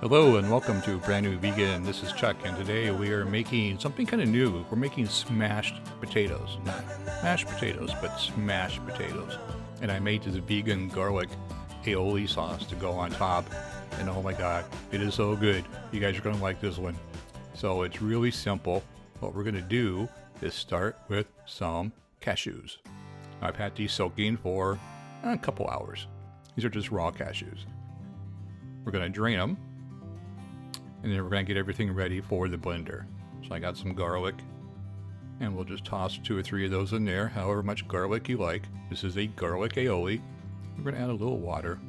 Hello and welcome to Brand New Vegan. This is Chuck, and today we are making something kind of new. We're making smashed potatoes. Not mashed potatoes, but smashed potatoes. And I made this vegan garlic aioli sauce to go on top. And oh my god, it is so good. You guys are going to like this one. So it's really simple. What we're going to do is start with some cashews. I've had these soaking for a couple hours. These are just raw cashews. We're going to drain them. And then we're going to get everything ready for the blender. So I got some garlic, and we'll just toss 2 or 3 of those in there, however much garlic you like. This is a garlic aioli. We're going to add a little water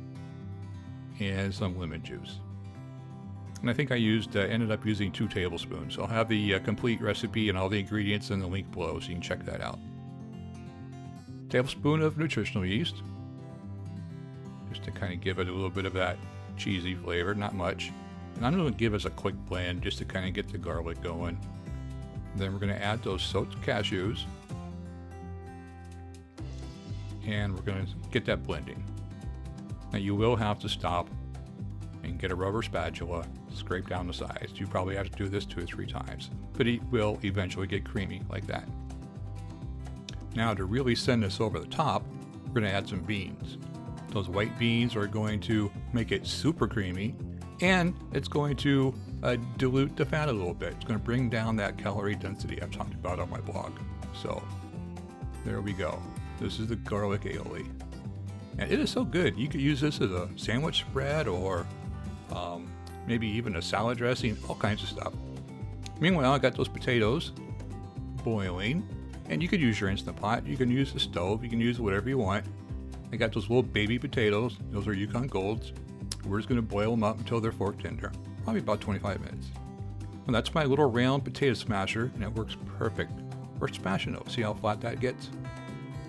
and some lemon juice. And I think I ended up using 2 tablespoons. I'll have the complete recipe and all the ingredients in the link below, so you can check that out. Tablespoon of nutritional yeast, just to kind of give it a little bit of that cheesy flavor, not much. And I'm going to give us a quick blend just to kind of get the garlic going. Then we're going to add those soaked cashews. And we're going to get that blending. Now you will have to stop and get a rubber spatula, scrape down the sides. You probably have to do this 2 or 3 times, but it will eventually get creamy like that. Now to really send this over the top, we're going to add some beans. Those white beans are going to make it super creamy. And it's going to dilute the fat a little bit. It's going to bring down that calorie density I've talked about on my blog. So there we go. This is the garlic aioli. And it is so good. You could use this as a sandwich spread or maybe even a salad dressing, all kinds of stuff. Meanwhile, I got those potatoes boiling. And you could use your Instant Pot. You can use the stove. You can use whatever you want. I got those little baby potatoes. Those are Yukon Golds. We're just going to boil them up until they're fork tender, probably about 25 minutes. And that's my little round potato smasher, and it works perfect for smashing those. See how flat that gets?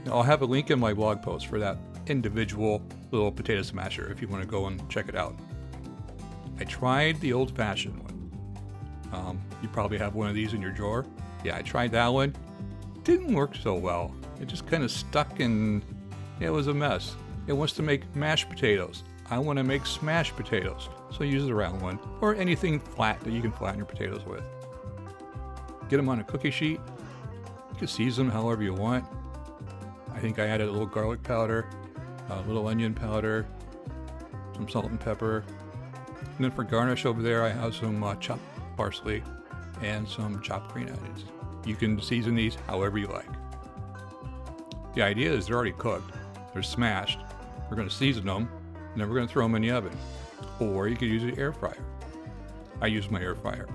Now, I'll have a link in my blog post for that individual little potato smasher if you want to go and check it out. I tried the old-fashioned one. You probably have one of these in your drawer. Yeah, I tried that one. Didn't work so well. It just kind of stuck and it was a mess. It wants to make mashed potatoes. I want to make smashed potatoes, so use the round one, or anything flat that you can flatten your potatoes with. Get them on a cookie sheet. You can season them however you want. I think I added a little garlic powder, a little onion powder, some salt and pepper. And then for garnish over there, I have some chopped parsley and some chopped green onions. You can season these however you like. The idea is they're already cooked. They're smashed. We're going to season them. And then we're going to throw them in the oven. Or you could use an air fryer. I use my air fryer.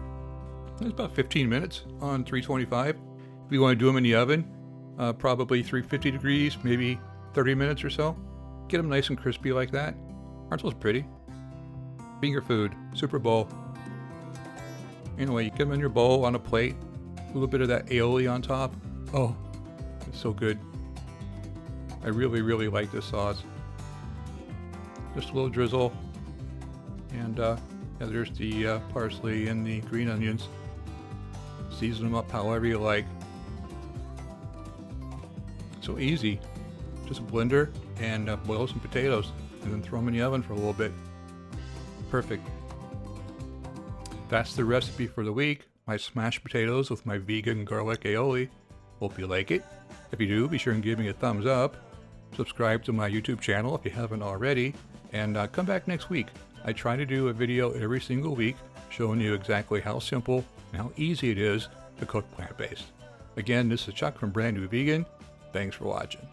It's about 15 minutes on 325. If you want to do them in the oven, probably 350 degrees, maybe 30 minutes or so. Get them nice and crispy like that. Aren't those pretty? Finger food, Super Bowl. Anyway, you get them in your bowl on a plate. A little bit of that aioli on top. Oh, it's so good. I really, really like this sauce. Just a little drizzle, and there's the parsley and the green onions. Season them up however you like. So easy. Just a blender and boil some potatoes, and then throw them in the oven for a little bit. Perfect. That's the recipe for the week. My smashed potatoes with my vegan garlic aioli. Hope you like it. If you do, be sure and give me a thumbs up. Subscribe to my YouTube channel if you haven't already. And come back next week. I try to do a video every single week showing you exactly how simple and how easy it is to cook plant-based. Again, this is Chuck from Brand New Vegan. Thanks for watching.